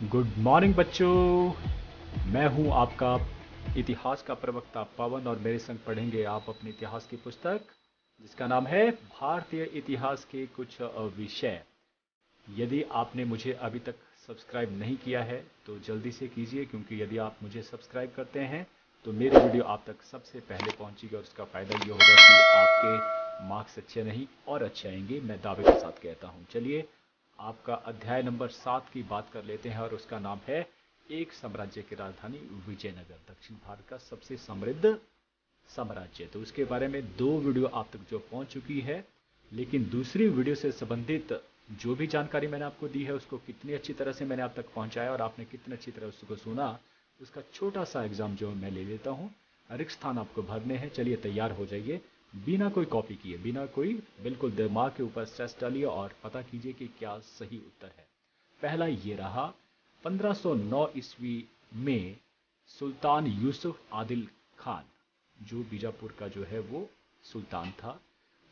Good morning बच्चों। मैं हूं आपका इतिहास का प्रवक्ता पवन और मेरे संग पढ़ेंगे आप अपने इतिहास की पुस्तक जिसका नाम है भारतीय इतिहास के कुछ विषय। यदि आपने मुझे अभी तक सब्सक्राइब नहीं किया है तो जल्दी से कीजिए, क्योंकि यदि आप मुझे सब्सक्राइब करते हैं तो मेरी वीडियो आप तक सबसे पहले पहुंचेगी और उसका फ़ायदा ये होगा कि आपके मार्क्स अच्छे नहीं और अच्छे आएंगे, मैं दावे के साथ कहता हूं। चलिए आपका अध्याय नंबर 7 की बात कर लेते हैं और उसका नाम है एक साम्राज्य की राजधानी विजयनगर, दक्षिण भारत का सबसे समृद्ध साम्राज्य। तो उसके बारे में दो वीडियो आप तक जो पहुंच चुकी है, लेकिन दूसरी वीडियो से संबंधित जो भी जानकारी मैंने आपको दी है उसको कितनी अच्छी तरह से मैंने आप तक पहुंचाया और आपने कितनी अच्छी तरह उसको सुना, उसका छोटा सा एग्जाम जो मैं ले लेता हूं। रिक्त स्थान आपको भरने हैं। चलिए तैयार हो जाइए, बिना कोई कॉपी किए, बिना कोई, बिल्कुल दिमाग के ऊपर स्ट्रेस डालिए और पता कीजिए कि क्या सही उत्तर है। पहला ये रहा, 1509 ईस्वी में सुल्तान यूसुफ आदिल खान, जो बीजापुर का जो है वो सुल्तान था,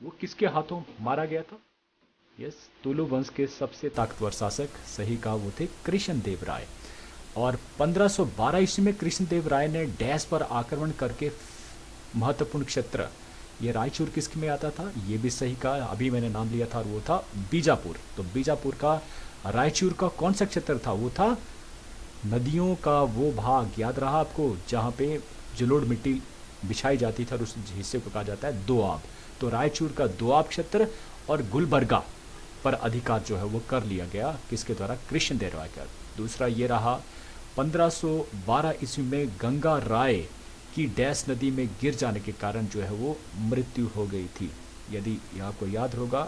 वो किसके हाथों मारा गया था? यस, तुलु वंश के सबसे ताकतवर शासक, सही कहा, वो थे कृष्णदेव राय। और 1512 ईस्वी में कृष्णदेव राय ने डैश पर आक्रमण करके महत्वपूर्ण क्षेत्र, ये रायचूर किसके में आता था? ये भी सही कहा, अभी मैंने नाम लिया था और वो था बीजापुर। तो बीजापुर का रायचूर का कौन सा क्षेत्र था? वो था नदियों का वो भाग, याद रहा आपको, जहाँ पे जलोढ़ मिट्टी बिछाई जाती थी और उस हिस्से को कहा जाता है दोआब। तो रायचूर का दोआब क्षेत्र और गुलबर्गा पर अधिकार जो है वो कर लिया गया, किसके द्वारा? कृष्णदेव राय का। दूसरा ये रहा, 1512 ईस्वी में गंगा राय की डैश नदी में गिर जाने के कारण जो है वो मृत्यु हो गई थी। यदि आपको याद होगा,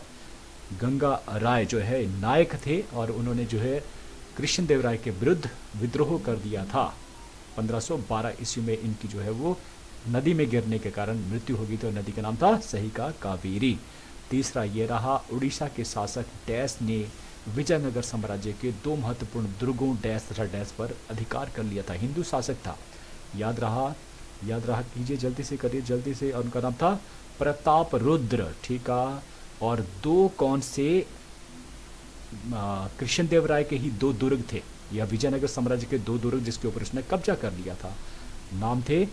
गंगा राय जो है नायक थे और उन्होंने जो है कृष्णदेव राय के विरुद्ध विद्रोह कर दिया था। 1512 ईस्वी में इनकी जो है वो नदी में गिरने के कारण मृत्यु हो गई थी और नदी का नाम था, सही का, कावेरी। तीसरा ये रहा, उड़ीसा के शासक डैश ने विजयनगर साम्राज्य के दो महत्वपूर्ण दुर्गों डैश तथा डैश पर अधिकार कर लिया था। हिंदू शासक था, याद रहा, याद रहा, कीजिए, जल्दी से करिए, जल्दी से। और उनका नाम था प्रताप रुद्र, ठीक है। और दो कौन से? कृष्णदेव राय के ही दो दुर्ग थे, यह विजयनगर साम्राज्य के दो दुर्ग जिसके ऊपर उसने कब्जा कर लिया था। नाम थे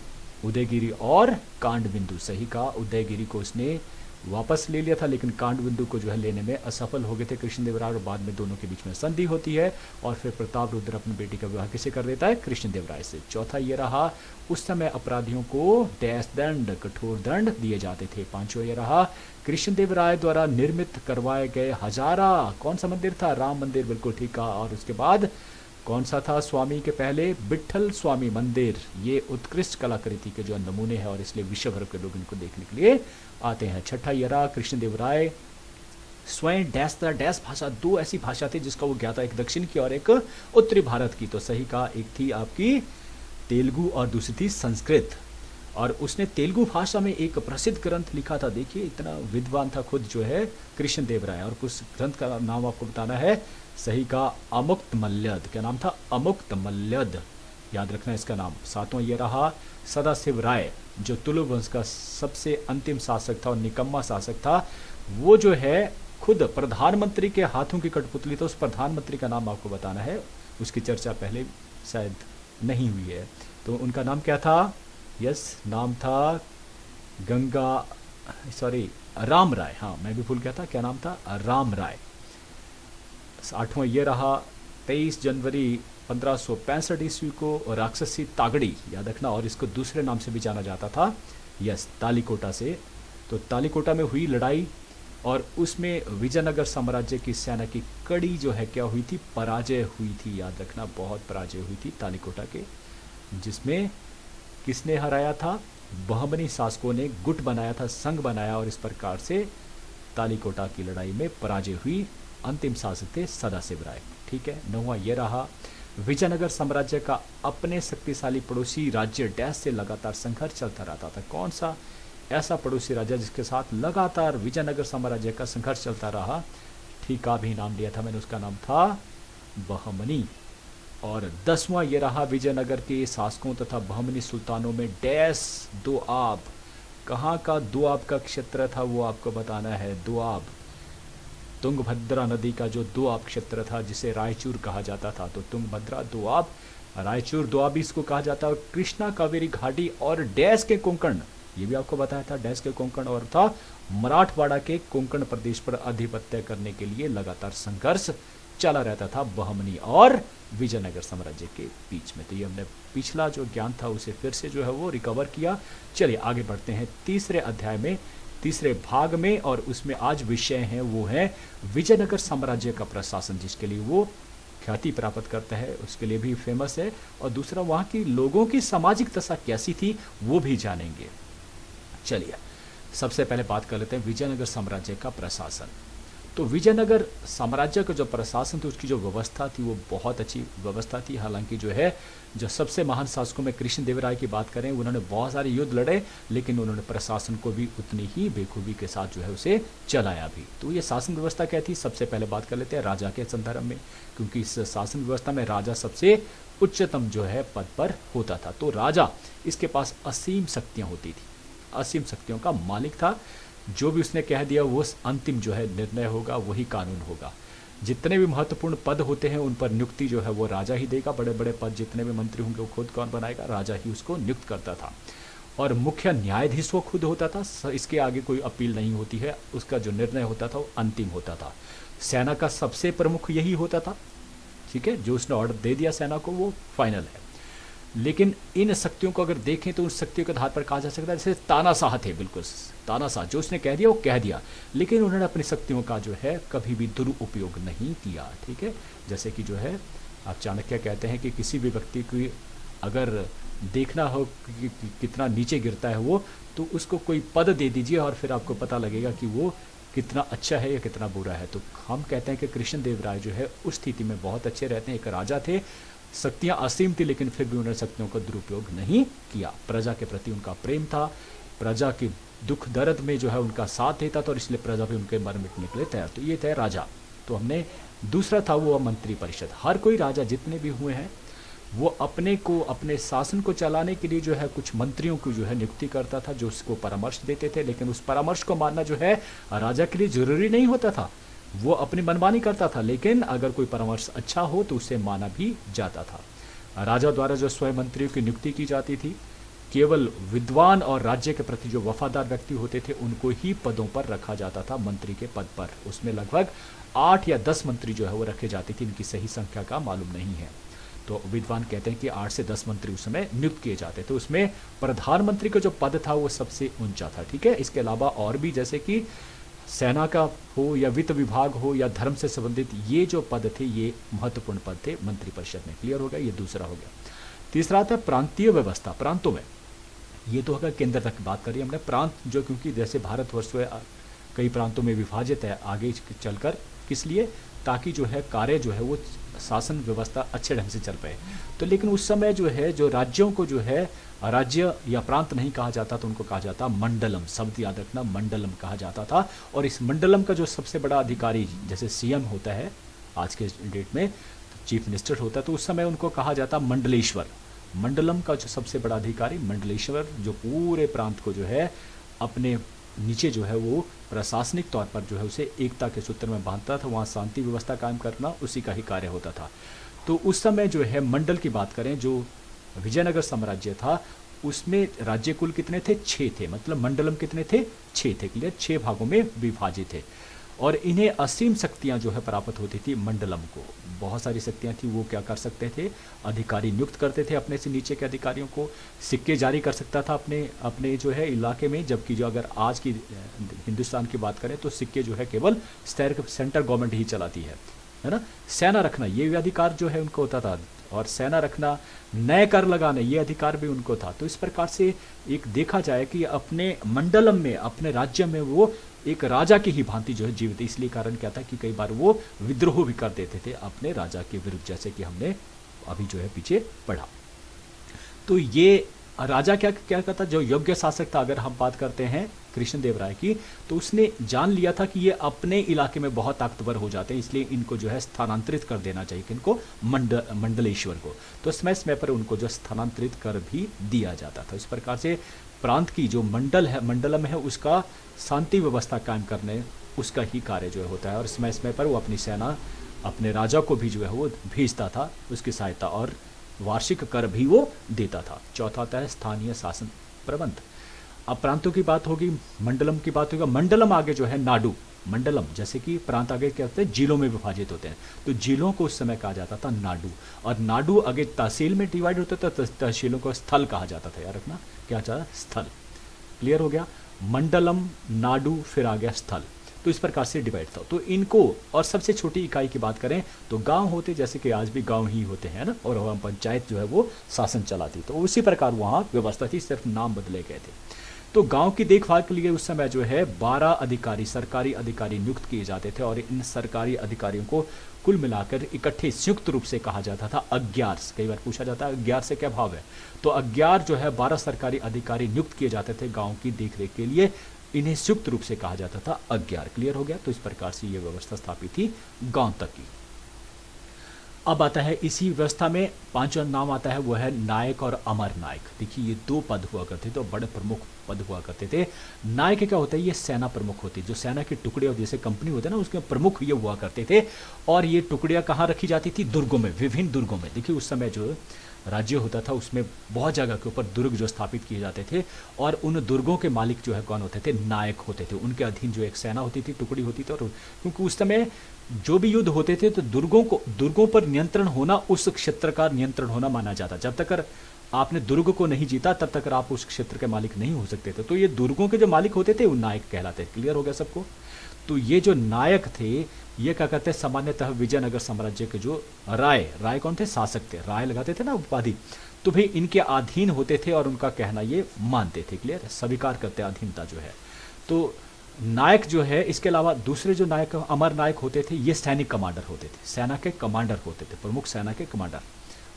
उदयगिरी और कांडबिंदु, सही कहा। उदयगिरी को उसने वापस ले लिया था, लेकिन कांडबिंदु को जो है लेने में असफल हो गए थे कृष्णदेव राय, और बाद में दोनों के बीच में संधि होती है और फिर प्रताप रुद्र अपनी बेटी का विवाह किसे कर देता है? कृष्णदेव राय से। चौथा ये रहा, उस समय अपराधियों को डैश दंड, कठोर दंड दिए जाते थे। पांचवा ये रहा, कृष्णदेव राय द्वारा निर्मित करवाए गए हजारा, कौन सा मंदिर था? राम मंदिर, बिल्कुल ठीक कहा। और उसके बाद कौन सा था स्वामी के पहले? विट्ठल स्वामी मंदिर। ये उत्कृष्ट कलाकृति के जो नमूने हैं और इसलिए विश्व भर के लोग इनको देखने के लिए आते हैं। छठा ये रहा, कृष्णदेव राय स्वयं डैश था डैश भाषा, दो ऐसी भाषा थी जिसका वो ज्ञाता, एक दक्षिण की और एक उत्तरी भारत की। तो सही कहा, एक थी आपकी तेलुगु और दूसरी थी संस्कृत। और उसने तेलुगु भाषा में एक प्रसिद्ध ग्रंथ लिखा था, देखिए इतना विद्वान था खुद जो है कृष्णदेव राय। और उस ग्रंथ का नाम आपको बताना है, सही का, अमुक्त मल्यद। क्या नाम था? अमुक्त मल्यद, याद रखना इसका नाम। सातवां ये रहा, सदाशिव राय, जो तुलु वंश का सबसे अंतिम शासक था और निकम्मा शासक था, वो जो है खुद प्रधानमंत्री के हाथों की कठपुतली था। उस प्रधानमंत्री का नाम आपको बताना है, उसकी चर्चा पहले शायद नहीं हुई है। तो उनका नाम क्या था? यस, नाम था गंगा, सॉरी, राम राय। हाँ, मैं भी भूल गया था, क्या नाम था? राम राय। आठवां ये रहा, 23 जनवरी 1565 ईस्वी को राक्षसी तागड़ी, याद रखना, और इसको दूसरे नाम से भी जाना जाता था, यस, तालीकोटा से। तो तालीकोटा में हुई लड़ाई और उसमें विजयनगर साम्राज्य की सेना की कड़ी जो है क्या हुई थी? पराजय हुई थी, याद रखना, बहुत पराजय हुई थी तालीकोटा के, जिसमें किसने हराया था? बहमनी शासकों ने गुट बनाया था, संघ बनाया, और इस प्रकार से तालीकोटा की लड़ाई में पराजय हुई। अंतिम शासक थे सदाशिव राय, ठीक है। नौवां ये रहा, विजयनगर साम्राज्य का अपने शक्तिशाली पड़ोसी राज्य डैश से लगातार संघर्ष चलता रहता था। कौन सा ऐसा पड़ोसी राज्य जिसके साथ लगातार विजयनगर साम्राज्य का संघर्ष चलता रहा? ठीक का भी नाम लिया था मैंने, उसका नाम था बहमनी। और 10वां ये रहा, विजयनगर के शासकों तथा बहमनी सुल्तानों में डैश दोआब, कहाँ का दोआब का क्षेत्र था वो आपको बताना है, दोआब। तुंगभद्रा नदी का जो दोआब क्षेत्र था जिसे रायचूर कहा जाता था, तो तुंगभद्रा, दोआब, रायचूर, दोआबी इसको कहा जाता है। कृष्णा, कावेरी घाटी और डैश के कोंकण, ये भी आपको बताया था, डैश के कोंकण और था मराठवाड़ा के कोंकण प्रदेश पर आधिपत्य करने के लिए लगातार संघर्ष चला रहता था बहमनी और विजयनगर साम्राज्य के बीच में। तो ये हमने पिछला जो ज्ञान था उसे फिर से जो है वो रिकवर किया। चलिए आगे बढ़ते हैं तीसरे अध्याय में, तीसरे भाग में, और उसमें आज विषय है वो है विजयनगर साम्राज्य का प्रशासन, जिसके लिए वो ख्याति प्राप्त करता है, उसके लिए भी फेमस है। और दूसरा वहाँ की लोगों की सामाजिक दशा कैसी थी वो भी जानेंगे। चलिए सबसे पहले बात कर लेते हैं विजयनगर साम्राज्य का प्रशासन। तो विजयनगर साम्राज्य का जो प्रशासन थी, उसकी जो व्यवस्था थी वो बहुत अच्छी व्यवस्था थी। हालांकि जो है जो सबसे महान शासकों में कृष्णदेवराय की बात करें, उन्होंने बहुत सारे युद्ध लड़े, लेकिन उन्होंने प्रशासन को भी उतनी ही बेखूबी के साथ जो है उसे चलाया भी। तो ये शासन व्यवस्था क्या थी, सबसे पहले बात कर लेते हैं राजा के संदर्भ में, क्योंकि इस शासन व्यवस्था में राजा सबसे उच्चतम जो है पद पर होता था। तो राजा, इसके पास असीम शक्तियाँ होती थी, असीम शक्तियों का मालिक था। जो भी उसने कह दिया वो अंतिम जो है निर्णय होगा, वही कानून होगा। जितने भी महत्वपूर्ण पद होते हैं उन पर नियुक्ति जो है वो राजा ही देगा। बड़े बड़े पद जितने भी मंत्री होंगे वो खुद कौन बनाएगा, राजा ही उसको नियुक्त करता था। और मुख्य न्यायाधीश वो खुद होता था, इसके आगे कोई अपील नहीं होती है, उसका जो निर्णय होता था वो अंतिम होता था। सेना का सबसे प्रमुख यही होता था, ठीक है, जो उसने ऑर्डर दे दिया सेना को वो फाइनल है। लेकिन इन शक्तियों को अगर देखें तो उन शक्तियों के आधार पर कहा जा सकता है जैसे तानाशाह थे, बिल्कुल तानाशाह, जो उसने कह दिया वो कह दिया, लेकिन उन्होंने अपनी शक्तियों का जो है कभी भी दुरुपयोग नहीं किया, ठीक है। जैसे कि जो है आप चाणक्य कहते हैं कि किसी भी व्यक्ति की अगर देखना हो कि कितना नीचे गिरता है वो, तो उसको कोई पद दे दीजिए और फिर आपको पता लगेगा कि वो कितना अच्छा है या कितना बुरा है। तो हम कहते हैं कि कृष्णदेवराय जो है उस स्थिति में बहुत अच्छे रहते हैं। एक राजा थे, शक्तियाँ असीम थी, लेकिन फिर भी उन्होंने शक्तियों का दुरुपयोग नहीं किया। प्रजा के प्रति उनका प्रेम था, प्रजा के दुख दर्द में जो है उनका साथ देता था, और इसलिए प्रजा भी उनके मर मिटने के लिए तैयार। तो ये थे राजा। तो हमने दूसरा था वो मंत्री परिषद। हर कोई राजा जितने भी हुए हैं वो अपने को, अपने शासन को चलाने के लिए जो है कुछ मंत्रियों को जो है नियुक्ति करता था, जो उसको परामर्श देते थे। लेकिन उस परामर्श को मानना जो है राजा के लिए जरूरी नहीं होता था, वो अपनी मनमानी करता था। लेकिन अगर कोई परामर्श अच्छा हो तो उसे माना भी जाता था। राजा द्वारा जो स्वयं मंत्रियों की नियुक्ति की जाती थी, केवल विद्वान और राज्य के प्रति जो वफादार व्यक्ति होते थे उनको ही पदों पर रखा जाता था, मंत्री के पद पर। उसमें लगभग 8 या 10 मंत्री जो है वो रखे जाते थे, इनकी सही संख्या का मालूम नहीं है। तो विद्वान कहते हैं कि 8 से 10 मंत्री उस समय नियुक्त किए जाते थे। उसमें प्रधानमंत्री का जो पद था वो सबसे ऊंचा था, ठीक है। इसके अलावा और भी जैसे कि सेना का हो या वित्त विभाग हो या धर्म से संबंधित ये जो पद थे ये महत्वपूर्ण पद थे मंत्री परिषद में। क्लियर हो गया, ये दूसरा हो गया। तीसरा था प्रांतीय व्यवस्था, प्रांतों में। ये तो होगा केंद्र तक बात करी हमने। प्रांत जो, क्योंकि जैसे भारतवर्ष कई प्रांतों में विभाजित है आगे चलकर, किस लिए, ताकि जो है कार्य जो है वो शासन व्यवस्था अच्छे ढंग से चल पाए। तो लेकिन उस समय जो है जो राज्यों को जो है राज्य या प्रांत नहीं कहा जाता, तो उनको कहा जाता मंडलम। शब्द याद रखना, मंडलम कहा जाता था। और इस मंडलम का जो सबसे बड़ा अधिकारी, जैसे सीएम होता है आज के डेट में, तो चीफ मिनिस्टर होता है, तो उस समय उनको कहा जाता मंडलेश्वर। मंडलम का जो सबसे बड़ा अधिकारी मंडलेश्वर, जो पूरे प्रांत को जो है अपने नीचे जो है वो प्रशासनिक तौर पर जो है उसे एकता के सूत्र में बांधता था। वहाँ शांति व्यवस्था कायम करना उसी का ही कार्य होता था। तो उस समय जो है मंडल की बात करें, जो विजयनगर साम्राज्य था उसमें राज्य कुल कितने थे, 6 थे। मतलब मंडलम कितने थे, 6 थे। क्लियर, 6 भागों में विभाजित थे। और इन्हें असीम शक्तियां जो है प्राप्त होती थी मंडलम को। बहुत सारी शक्तियां थी। वो क्या कर सकते थे, अधिकारी नियुक्त करते थे अपने से नीचे के अधिकारियों को, सिक्के जारी कर सकता था अपने अपने जो है इलाके में। जबकि जो अगर आज की हिंदुस्तान की बात करें तो सिक्के जो है केवल सेंटर गवर्नमेंट ही चलाती है ना। सेना रखना ये भी अधिकार जो है उनको होता था, और सेना रखना, नए कर लगाने ये अधिकार भी उनको था। तो इस प्रकार से एक देखा जाए कि अपने मंडलम में, अपने राज्य में वो एक राजा की ही भांति जो है जीवित। इसलिए कारण क्या था कि कई बार वो विद्रोह भी कर देते थे अपने राजा के विरुद्ध, जैसे कि हमने अभी जो है पीछे पढ़ा। तो ये राजा क्या क्या करता, जो योग्य शासक था, अगर हम बात करते हैं कृष्णदेवराय की, तो उसने जान लिया था कि ये अपने इलाके में बहुत ताकतवर हो जाते हैं, इसलिए इनको जो है स्थानांतरित कर देना चाहिए, किनको, मंडलेश्वर को। तो समय समय पर उनको जो स्थानांतरित कर भी दिया जाता था। इस प्रकार से प्रांत की जो मंडलम है उसका शांति व्यवस्था कायम करने उसका ही कार्य जो है होता है, और समय समय पर वो अपनी सेना अपने राजा को भी जो है वो भेजता था उसकी सहायता, और वार्षिक कर भी वो देता था। चौथा आता है स्थानीय शासन प्रबंध। अब प्रांतों की बात होगी, मंडलम की बात होगी। मंडलम आगे जो है नाडु, मंडलम जैसे कि प्रांत आगे क्या होते हैं, जिलों में विभाजित होते हैं, तो जिलों को उस समय कहा जाता था नाडु, और नाडु आगे तहसील में डिवाइड होता था, तहसीलों को स्थल कहा जाता था। याद रखना क्या चाह, स्थल। क्लियर हो गया, मंडलम, नाडु, फिर आ गया स्थल, तो इस प्रकार से डिवाइड था। तो इनको, और सबसे छोटी इकाई की बात करें तो गांव होते, जैसे कि आज भी गांव ही होते हैं ना, और वहाँ पंचायत जो है वो शासन चलाती, तो उसी प्रकार वहाँ व्यवस्था थी, सिर्फ नाम बदले गए थे। तो गांव की देखभाल के लिए उस समय जो है 12 अधिकारी, सरकारी अधिकारी नियुक्त किए जाते थे, और इन सरकारी अधिकारियों को कुल मिलाकर इकट्ठे संयुक्त रूप से कहा जाता था अज्ञार। कई बार पूछा जाता है अज्ञार से क्या भाव है, तो अज्ञार जो है 12 सरकारी अधिकारी नियुक्त किए जाते थे गांव की देखरेख के लिए, इन्हें संयुक्त रूप से कहा जाता था अज्ञार। क्लियर हो गया, तो इस प्रकार से यह व्यवस्था स्थापित थी गांव तक की। अब आता है इसी व्यवस्था में पांचवा नाम आता है, वो है नायक और अमर नायक। देखिए ये दो पद हुआ करते थे, और बड़े प्रमुख पद हुआ करते थे। नायक क्या होता है, ये सेना प्रमुख होती है, जो सेना के टुकड़े और जैसे कंपनी होते हैं ना, उसके प्रमुख ये हुआ करते थे। और ये टुकड़ियां कहाँ रखी जाती थी, दुर्गों में, विभिन्न दुर्गों में। देखिए उस समय जो राज्य होता था उसमें बहुत जगह के ऊपर दुर्ग जो स्थापित किए जाते थे, और उन दुर्गों के मालिक जो है कौन होते थे, नायक होते थे। उनके अधीन जो एक सेना होती थी, टुकड़ी होती थी, और क्योंकि उस समय जो भी युद्ध होते थे तो दुर्गों पर नियंत्रण होना, उस क्षेत्र का नियंत्रण होना माना जाता। जब तक आपने दुर्ग को नहीं जीता तब तक आप उस क्षेत्र के मालिक नहीं हो सकते थे। तो ये दुर्गों के जो मालिक होते थे वो नायक कहलाते थे। क्लियर हो गया सबको। तो ये जो नायक थे ये क्या कहते हैं, सामान्यतः विजयनगर साम्राज्य के जो राय कौन थे, शासक थे, राय लगाते थे ना उपाधि, तो भाई इनके अधीन होते थे और उनका कहना ये मानते थे। क्लियर, स्वीकार करते अधीनता जो है। तो नायक जो है, इसके अलावा दूसरे जो नायक अमर नायक होते थे, ये सैनिक कमांडर होते थे, सेना के कमांडर होते थे, प्रमुख सेना के कमांडर।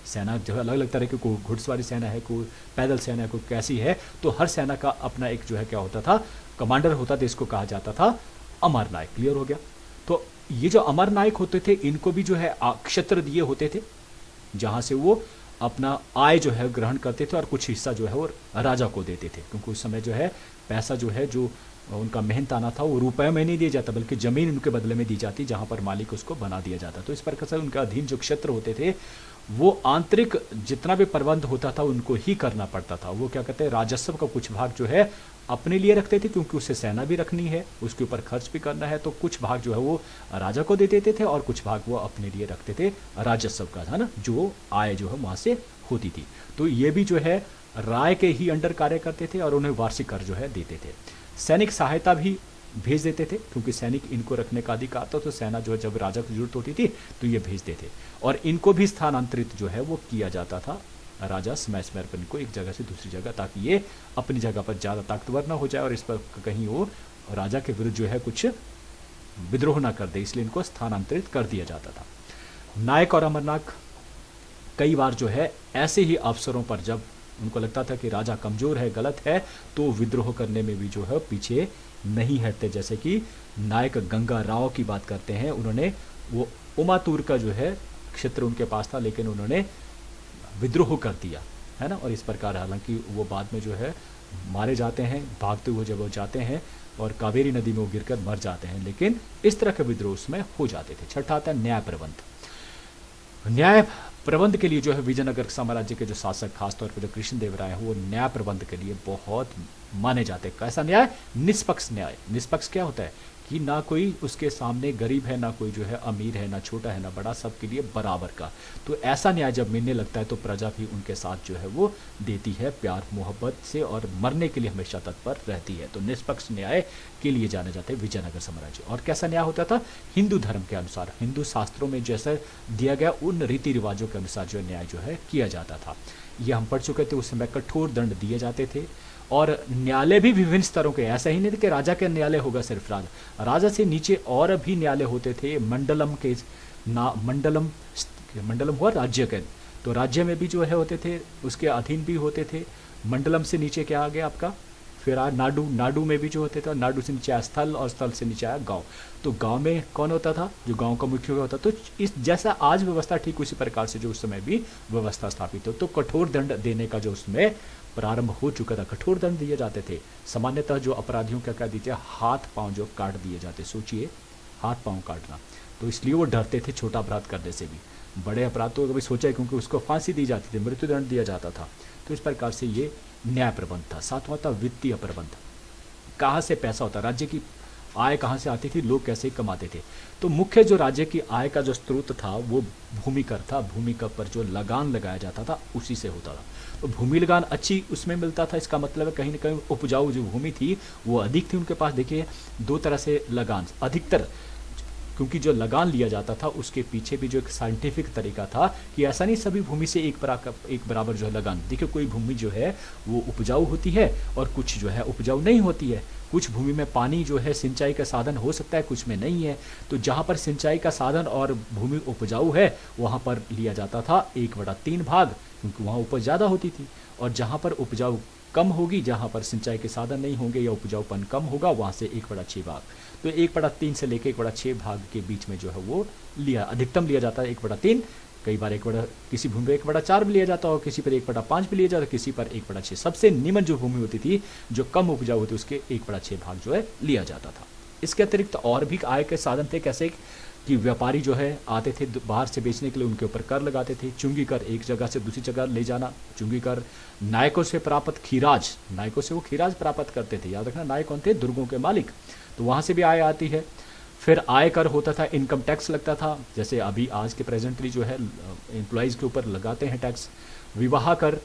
सेना जो है अलग अलग तरह की, कोई घुड़सवारी सेना है, कोई पैदल सेना है, कोई कैसी है, तो हर सेना का अपना एक जो है क्या होता था, कमांडर होता था, इसको कहा जाता था अमर नायक। क्लियर हो गया। तो ये जो अमर नायक होते थे इनको भी जो है क्षेत्र दिए होते थे, जहां से वो अपना आय जो है ग्रहण करते थे, और कुछ हिस्सा जो है वो राजा को देते थे, क्योंकि उस समय जो है पैसा जो है, जो उनका मेहनत आना था, वो रुपए में नहीं दिया जाता, बल्कि जमीन उनके बदले में दी जाती, जहां पर मालिक उसको बना दिया जाता। तो इस प्रकार से उनका अधीन जो क्षेत्र होते थे, वो आंतरिक जितना भी प्रबंध होता था उनको ही करना पड़ता था। वो क्या कहते हैं, राजस्व का कुछ भाग जो है अपने लिए रखते थे, क्योंकि उसे सेना भी रखनी है, उसके ऊपर खर्च भी करना है, तो कुछ भाग जो है वो राजा को दे देते थे, और कुछ भाग वो अपने लिए रखते थे राजस्व का, है ना, जो आय जो है वहां से होती थी। तो ये भी जो है राय के ही अंडर कार्य करते थे, और उन्हें वार्षिक कर जो है देते थे। सैनिक सहायता भी भेज देते थे, क्योंकि सैनिक इनको रखने का अधिकार था, तो सेना जो है जब राजा को जरूरत होती थी तो ये भेजते थे। और इनको भी स्थानांतरित जो है वो किया जाता था, राजा समय समय पर इनको एक जगह से दूसरी जगह, ताकि ये अपनी जगह पर ज़्यादा ताकतवर ना हो जाए, और इस पर कहीं वो राजा के विरुद्ध जो है कुछ विद्रोह ना कर दे, इसलिए इनको स्थानांतरित कर दिया जाता था। नायक और अमरनायक कई बार जो है ऐसे ही अवसरों पर, जब उनको लगता था कि राजा कमजोर है, गलत है, तो विद्रोह करने में भी जो है पीछे नहीं हटते। जैसे कि नायक गंगा राव की बात करते हैं, उन्होंने वो उमातूर का जो है क्षेत्र उनके पास था, लेकिन उन्होंने विद्रोह कर दिया, है ना, और इस प्रकार हालांकि वो बाद में जो है मारे जाते हैं, भागते हुए जब वो जाते हैं और कावेरी नदी में वो गिरकर मर जाते हैं, लेकिन इस तरह के विद्रोह उसमें हो जाते थे। छठा आता है न्याय प्रबंध। न्याय प्रबंध के लिए जो है विजयनगर साम्राज्य के जो शासक, खासतौर पर जो कृष्णदेव राय है, वो न्याय प्रबंध के लिए बहुत माने जाते हैं। कैसा न्याय, निष्पक्ष न्याय। निष्पक्ष क्या होता है कि ना कोई उसके सामने गरीब है, ना कोई जो है अमीर है, ना छोटा है ना बड़ा, सबके लिए बराबर का। तो ऐसा न्याय जब मिलने लगता है तो प्रजा भी उनके साथ जो है वो देती है प्यार मोहब्बत से, और मरने के लिए हमेशा तत्पर रहती है। तो निष्पक्ष न्याय के लिए जाने जाते हैं विजयनगर साम्राज्य। और कैसा न्याय होता था, हिंदू धर्म के अनुसार, हिंदू शास्त्रों में जैसा दिया गया उन रीति रिवाजों के अनुसार जो न्याय जो है किया जाता था। ये हम पढ़ चुके थे, उस समय कठोर दंड दिए जाते थे, और न्यायालय भी विभिन्न स्तरों के, ऐसा ही नहीं था कि राजा के न्यायालय होगा सिर्फ राजा से नीचे और भी न्यायालय होते थे। मंडलम के मंडलम हुआ राज्य के, तो राज्य में भी जो है होते थे, उसके अधीन भी होते थे। मंडलम से नीचे क्या आ गया आपका, फिर आया नाडु, नाडु में भी जो होते थे, नाडु से नीचे आया स्थल और स्थल से नीचे आया गांव। तो गांव में कौन होता था? जो गांव का मुख्य होता। तो इस जैसा आज व्यवस्था ठीक उसी प्रकार से जो उस समय भी व्यवस्था स्थापित हो। तो कठोर दंड देने का जो उसमें प्रारंभ हो चुका था, कठोर दंड दिए जाते थे। सामान्यतः जो अपराधियों क्या कह दीजिए, हाथ पांव जो काट दिए जाते। सोचिए, हाथ पांव काटना। तो इसलिए वो डरते थे छोटा अपराध करने से भी। बड़े अपराध तो कभी सोचा है, क्योंकि उसको फांसी दी जाती थी, मृत्युदंड दिया जाता था। तो इस प्रकार से ये न्याय प्रबंध था। सातवां था वित्तीय प्रबंध। कहाँ से पैसा होता, राज्य की आय कहाँ से आती थी, लोग कैसे कमाते थे। तो मुख्य जो राज्य की आय का जो स्रोत था वो भूमि कर था। भूमि कर पर जो लगान लगाया जाता था उसी से होता था। तो भूमि लगान अच्छी उसमें मिलता था। इसका मतलब है कहीं ना कहीं उपजाऊ जो भूमि थी वो अधिक थी उनके पास। देखिए, दो तरह से लगान अधिकतर, क्योंकि जो लगान लिया जाता था उसके पीछे भी जो एक साइंटिफिक तरीका था कि ऐसा नहीं सभी भूमि से एक बराबर जो है लगान। देखिए, कोई भूमि जो है वो उपजाऊ होती है और कुछ जो है उपजाऊ नहीं होती है। कुछ भूमि में पानी जो है सिंचाई का साधन हो सकता है, कुछ में नहीं है। तो जहाँ पर सिंचाई का साधन और भूमि उपजाऊ है वहाँ पर लिया जाता था 1/3 भाग, क्योंकि वहाँ उपज ज़्यादा होती थी। और जहाँ पर उपजाऊ कम होगी, जहाँ पर सिंचाई के साधन नहीं होंगे या उपजाऊपन कम होगा, वहाँ से 1/6 भाग। तो 1/3 से लेकर 1/6 भाग के बीच में जो है वो लिया, अधिकतम लिया जाता है 1/3। कई बार किसी भूमि पर 1/4 भी लिया जाता और किसी पर 1/5 भी लिया जाता, किसी पर 1/6। सबसे निम्न जो भूमि होती थी, जो कम उपजाऊ होती, उसके 1/6 भाग जो है लिया जाता था। इसके अतिरिक्त और भी आय के साधन थे। कैसे कि व्यापारी जो है आते थे बाहर से बेचने के लिए, उनके ऊपर कर लगाते थे। चुंगी कर, एक जगह से दूसरी जगह ले जाना, चुंगी कर। नायकों से प्राप्त खीराज, नायकों से वो खीराज प्राप्त करते थे। याद रखना, नायक कौन थे? दुर्गों के मालिक। तो वहाँ से भी आय आती है। फिर आय कर होता था, इनकम टैक्स लगता था। जैसे अभी आज के प्रेजेंटली जो है एम्प्लॉयज़ के ऊपर लगाते हैं टैक्स। विवाह कर,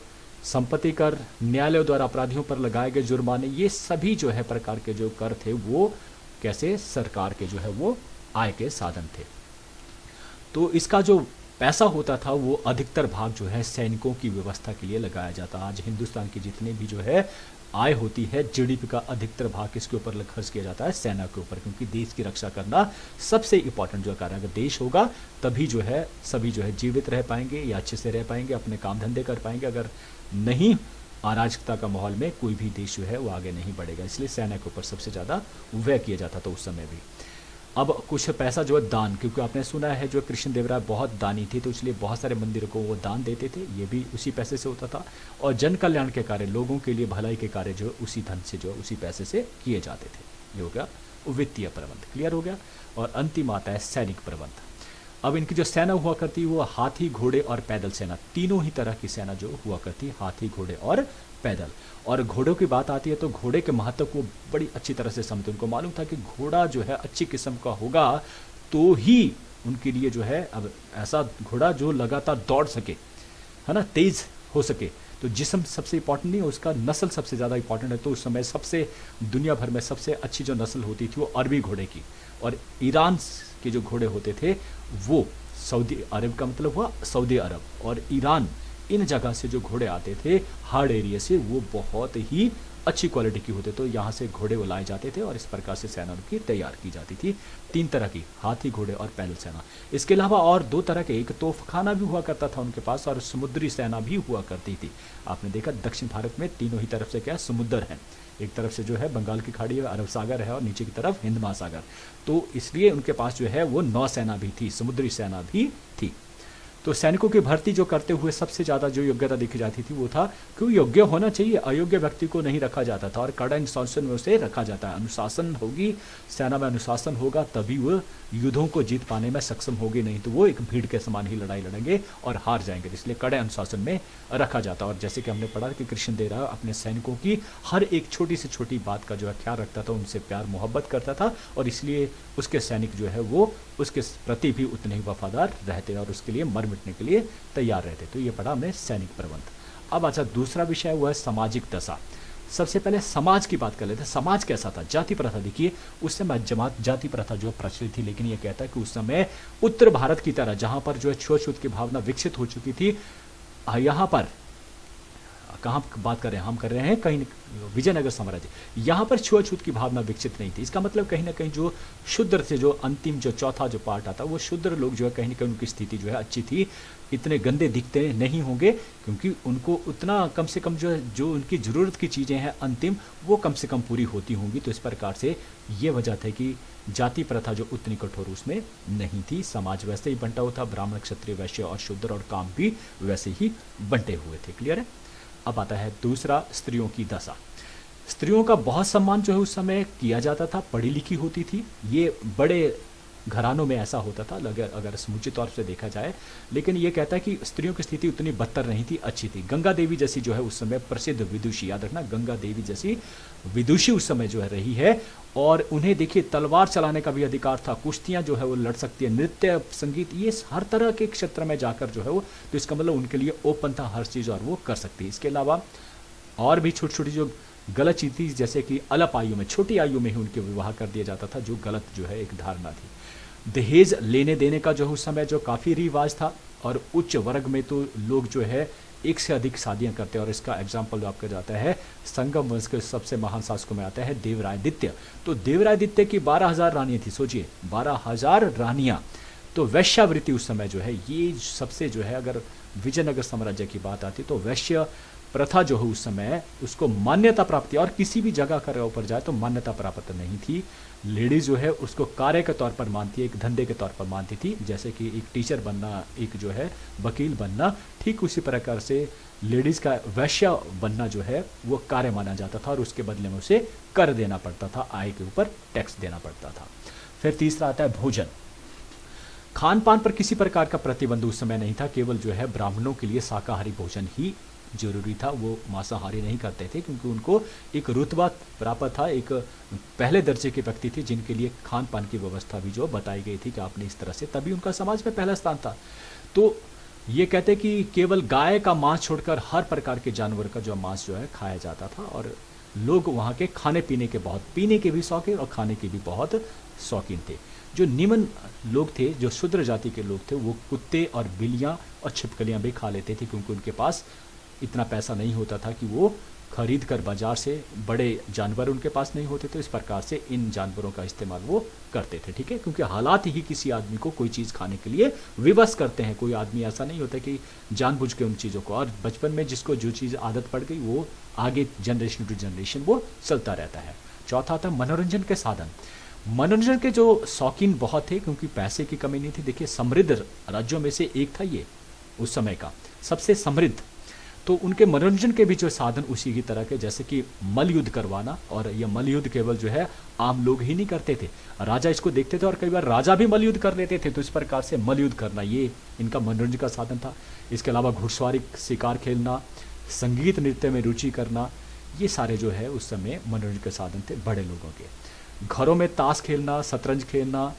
संपत्ति कर, न्यायालयों द्वारा अपराधियों पर लगाए गए जुर्माने, ये सभी जो है प्रकार के जो कर थे वो कैसे सरकार के जो है वो आय के साधन थे। तो इसका जो पैसा होता था वो अधिकतर भाग जो है सैनिकों की व्यवस्था के लिए लगाया जाता। आज हिंदुस्तान की जितने भी जो है आय होती है, जीडीपी का अधिकतर भाग किसके ऊपर खर्च किया जाता है? सेना के ऊपर, क्योंकि देश की रक्षा करना सबसे इंपॉर्टेंट जो कार्य है। अगर देश होगा तभी जो है सभी जो है जीवित रह पाएंगे या अच्छे से रह पाएंगे, अपने काम धंधे कर पाएंगे। अगर नहीं, अराजकता का माहौल में कोई भी देश जो है वो आगे नहीं बढ़ेगा। इसलिए सेना के ऊपर सबसे ज़्यादा व्यय किया जाता था उस समय भी। अब कुछ पैसा जो है दान, क्योंकि आपने सुना है जो कृष्णदेवराय बहुत दानी थे, तो इसलिए बहुत सारे मंदिरों को वो दान देते थे। ये भी उसी पैसे से होता था। और जन कल्याण के कार्य, लोगों के लिए भलाई के कार्य जो उसी धन से जो उसी पैसे से किए जाते थे। ये हो गया वित्तीय प्रबंध। क्लियर हो गया। और अंतिम आता है सैनिक प्रबंध। अब इनकी जो सेना हुआ करती वो हाथी, घोड़े और पैदल सेना, तीनों ही तरह की सेना जो हुआ करती, हाथी, घोड़े और पैदल। और घोड़ों की बात आती है तो घोड़े के महत्व को बड़ी अच्छी तरह से समझते। उनको मालूम था कि घोड़ा जो है अच्छी किस्म का होगा तो ही उनके लिए जो है, अब ऐसा घोड़ा जो लगातार दौड़ सके, है ना, तेज हो सके। तो जिस्म सबसे इंपॉर्टेंट नहीं है, उसका नस्ल सबसे ज़्यादा इंपॉर्टेंट है। तो उस समय सबसे दुनिया भर में सबसे अच्छी जो नस्ल होती थी वो अरबी घोड़े की। और ईरान के जो घोड़े होते थे वो सऊदी अरब का मतलब हुआ सऊदी अरब और ईरान, इन जगह से जो घोड़े आते थे हार्ड एरिया से, वो बहुत ही अच्छी क्वालिटी की होते। तो यहाँ से घोड़े वो लाए जाते थे और इस प्रकार से सेना उनकी तैयार की जाती थी। 3 तरह की, हाथी, घोड़े और पैदल सेना। इसके अलावा और 2 तरह के, एक तोपखाना भी हुआ करता था उनके पास और समुद्री सेना भी हुआ करती थी। आपने देखा दक्षिण भारत में तीनों ही तरफ से क्या समुद्र है। एक तरफ से जो है बंगाल की खाड़ी है, अरब सागर है, और नीचे की तरफ हिंद महासागर। तो इसलिए उनके पास जो है वो नौसेना भी थी, समुद्री सेना भी थी। तो सैनिकों की भर्ती जो करते हुए सबसे ज़्यादा जो योग्यता देखी जाती थी वो था कि वो योग्य होना चाहिए, अयोग्य व्यक्ति को नहीं रखा जाता था और कड़ा अनुशासन में उसे रखा जाता है। अनुशासन होगी सेना में, अनुशासन होगा तभी वो युद्धों को जीत पाने में सक्षम होगी, नहीं तो वो एक भीड़ के समान ही लड़ाई लड़ेंगे और हार जाएंगे। इसलिए कड़े अनुशासन में रखा जाता। और जैसे कि हमने पढ़ा कि कृष्णदेवराय अपने सैनिकों की हर एक छोटी से छोटी बात का जो है ख्याल रखता था, उनसे प्यार मोहब्बत करता था और इसलिए उसके सैनिक जो है वो उसके प्रति भी उतने ही वफादार रहते और उसके लिए मर मिटने के लिए तैयार रहते। तो ये पढ़ा हमने सैनिक प्रबंध। अब अच्छा, दूसरा विषय वो है सामाजिक दशा। सबसे पहले समाज की बात कर लेते हैं। समाज कैसा था? जाति प्रथा। देखिए उस समय जाति प्रथा जो प्रचलित थी, लेकिन ये कहता है कि उस समय उत्तर भारत की तरह जहां पर जो है छुआछूत की भावना विकसित हो चुकी थी, यहाँ पर कहाँ बात कर रहे हैं, हम कर रहे हैं कहीं विजयनगर साम्राज्य। यहाँ पर छुआछूत की भावना विकसित नहीं थी। इसका मतलब कहीं ना कहीं जो शूद्र थे, जो अंतिम जो चौथा जो पार्ट आता, वो शूद्र लोग जो है कहीं ना कहीं उनकी स्थिति जो है अच्छी थी, इतने गंदे दिखते नहीं होंगे, क्योंकि उनको उतना कम से कम जो उनकी ज़रूरत की चीज़ें हैं अंतिम, वो कम से कम पूरी होती होंगी। तो इस प्रकार से ये वजह था कि जाति प्रथा जो उतनी कठोर उसमें नहीं थी। समाज वैसे ही बंटा हुआ था, ब्राह्मण क्षत्रिय वैश्य और शूद्र, और काम भी वैसे ही बंटे हुए थे। क्लियर है। अब आता है दूसरा, स्त्रियों की दशा। स्त्रियों का बहुत सम्मान जो है उस समय किया जाता था, पढ़ी लिखी होती थी, ये बड़े घरानों में ऐसा होता था अगर समूचे तौर से देखा जाए। लेकिन ये कहता है कि स्त्रियों की स्थिति उतनी बदतर नहीं थी, अच्छी थी। गंगा देवी जैसी जो है उस समय प्रसिद्ध विदुषी, याद रखना, गंगा देवी जैसी विदुषी उस समय जो है रही है, और उन्हें देखिए तलवार चलाने का भी अधिकार था, कुश्तियाँ जो है वो लड़ सकती है, नृत्य संगीत, ये हर तरह के क्षेत्र में जाकर जो है वो, तो इसका मतलब उनके लिए ओपन था हर चीज़, और वो कर सकती है। इसके अलावा और भी छोटी छोटी जो गलत चीज़ थी, जैसे कि अल्प आयु में, छोटी आयु में ही उनके विवाह कर दिया जाता था, जो गलत जो है एक धारणा थी। दहेज लेने देने का जो उस समय जो काफ़ी रिवाज था, और उच्च वर्ग में तो लोग जो है एक से अधिक शादियां करते हैं। और इसका एग्जाम्पल जो आपका जाता है संगम वंश के सबसे महान शासकों में आता है देवरायदित्य। तो देवरायदित्य की 12,000 रानियाँ थी, सोचिए 12,000 रानियाँ। तो वैश्यावृत्ति उस समय जो है ये सबसे जो है, अगर विजयनगर साम्राज्य की बात आती तो वैश्य प्रथा जो है उस समय उसको मान्यता प्राप्त थी, और किसी भी जगह का ऊपर जाए तो मान्यता प्राप्त नहीं थी। लेडीज जो है उसको कार्य के तौर पर मानती है, एक धंधे के तौर पर मानती थी, जैसे कि एक टीचर बनना, एक जो है वकील बनना, ठीक उसी प्रकार से लेडीज़ का वैश्य बनना जो है वो कार्य माना जाता था, और उसके बदले में उसे कर देना पड़ता था, आय के ऊपर टैक्स देना पड़ता था। फिर तीसरा आता है भोजन। खान पान पर किसी प्रकार का प्रतिबंध उस समय नहीं था, केवल जो है ब्राह्मणों के लिए शाकाहारी भोजन ही जरूरी था, वो मांसाहारी नहीं करते थे, क्योंकि उनको एक रुतबा प्राप्त था, एक पहले दर्जे के व्यक्ति थे जिनके लिए खान पान की व्यवस्था भी जो बताई गई थी कि आपने इस तरह से, तभी उनका समाज में पहला स्थान था। तो ये कहते कि केवल गाय का मांस छोड़कर हर प्रकार के जानवर का जो मांस जो है खाया जाता था, और लोग वहाँ के खाने पीने के बहुत, पीने के भी शौकीन और खाने के भी बहुत शौकीन थे। जो निम्न लोग थे, जो शूद्र जाति के लोग थे, वो कुत्ते और बिल्लियाँ और छिपकलियाँ भी खा लेते थे, क्योंकि उनके पास इतना पैसा नहीं होता था कि वो खरीद कर बाजार से, बड़े जानवर उनके पास नहीं होते थे, इस प्रकार से इन जानवरों का इस्तेमाल वो करते थे। ठीक है, क्योंकि हालात ही किसी आदमी को कोई चीज़ खाने के लिए विवश करते हैं। कोई आदमी ऐसा नहीं होता कि जानबूझ के उन चीज़ों को, और बचपन में जिसको जो चीज़ आदत पड़ गई वो आगे जनरेशन टू जनरेशन वो चलता रहता है। चौथा था मनोरंजन के साधन। मनोरंजन के जो शौकीन बहुत थे, क्योंकि पैसे की कमी नहीं थी। देखिए समृद्ध राज्यों में से एक था ये, उस समय का सबसे समृद्ध। तो उनके मनोरंजन के भी जो साधन उसी की तरह के, जैसे कि मल युद्ध करवाना, और यह मल युद्ध केवल जो है आम लोग ही नहीं करते थे, राजा इसको देखते थे, और कई बार राजा भी मल युद्ध कर लेते थे। तो इस प्रकार से मल युद्ध करना ये इनका मनोरंजन का साधन था। इसके अलावा घुड़सवारी, शिकार खेलना, संगीत नृत्य में रुचि करना, ये सारे जो है उस समय मनोरंजन के साधन थे बड़े लोगों के। घरों में ताश खेलना, शतरंज खेलना,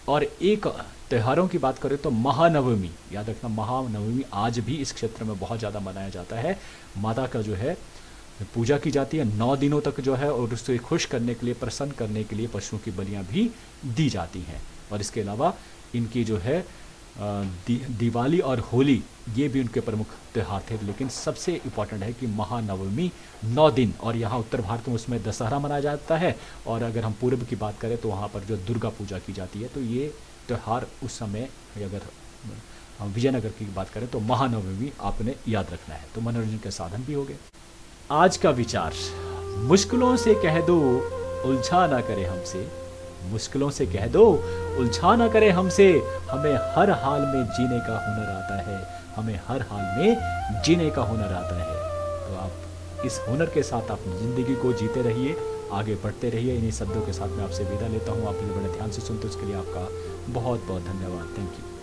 और एक त्योहारों की बात करें तो महानवमी, याद रखना महानवमी आज भी इस क्षेत्र में बहुत ज़्यादा मनाया जाता है। माता का जो है पूजा की जाती है 9 दिनों तक जो है, और उससे खुश करने के लिए, प्रसन्न करने के लिए पशुओं की बलियां भी दी जाती हैं। और इसके अलावा इनकी जो है दिवाली और होली, ये भी उनके प्रमुख त्यौहार थे। लेकिन सबसे इम्पॉर्टेंट है कि महानवमी 9 दिन, और यहाँ उत्तर भारत में उसमें दशहरा मनाया जाता है, और अगर हम पूर्व की बात करें तो वहाँ पर जो दुर्गा पूजा की जाती है। तो ये त्यौहार उस समय, अगर हम विजयनगर की बात करें तो महानवमी आपने याद रखना है। तो मनोरंजन के साधन भी हो गए। आज का विचार, मुश्किलों से कह दो उलझा ना करे हमसे, मुश्किलों से कह दो उलझा ना करे हमसे, हमें हर हाल में जीने का हुनर आता है, हमें हर हाल में जीने का हुनर आता है। तो आप इस हुनर के साथ अपनी ज़िंदगी को जीते रहिए, आगे बढ़ते रहिए। इन्हीं शब्दों के साथ मैं आपसे विदा लेता हूँ। आपने बड़े ध्यान से सुनते उसके लिए आपका बहुत बहुत धन्यवाद। Thank you.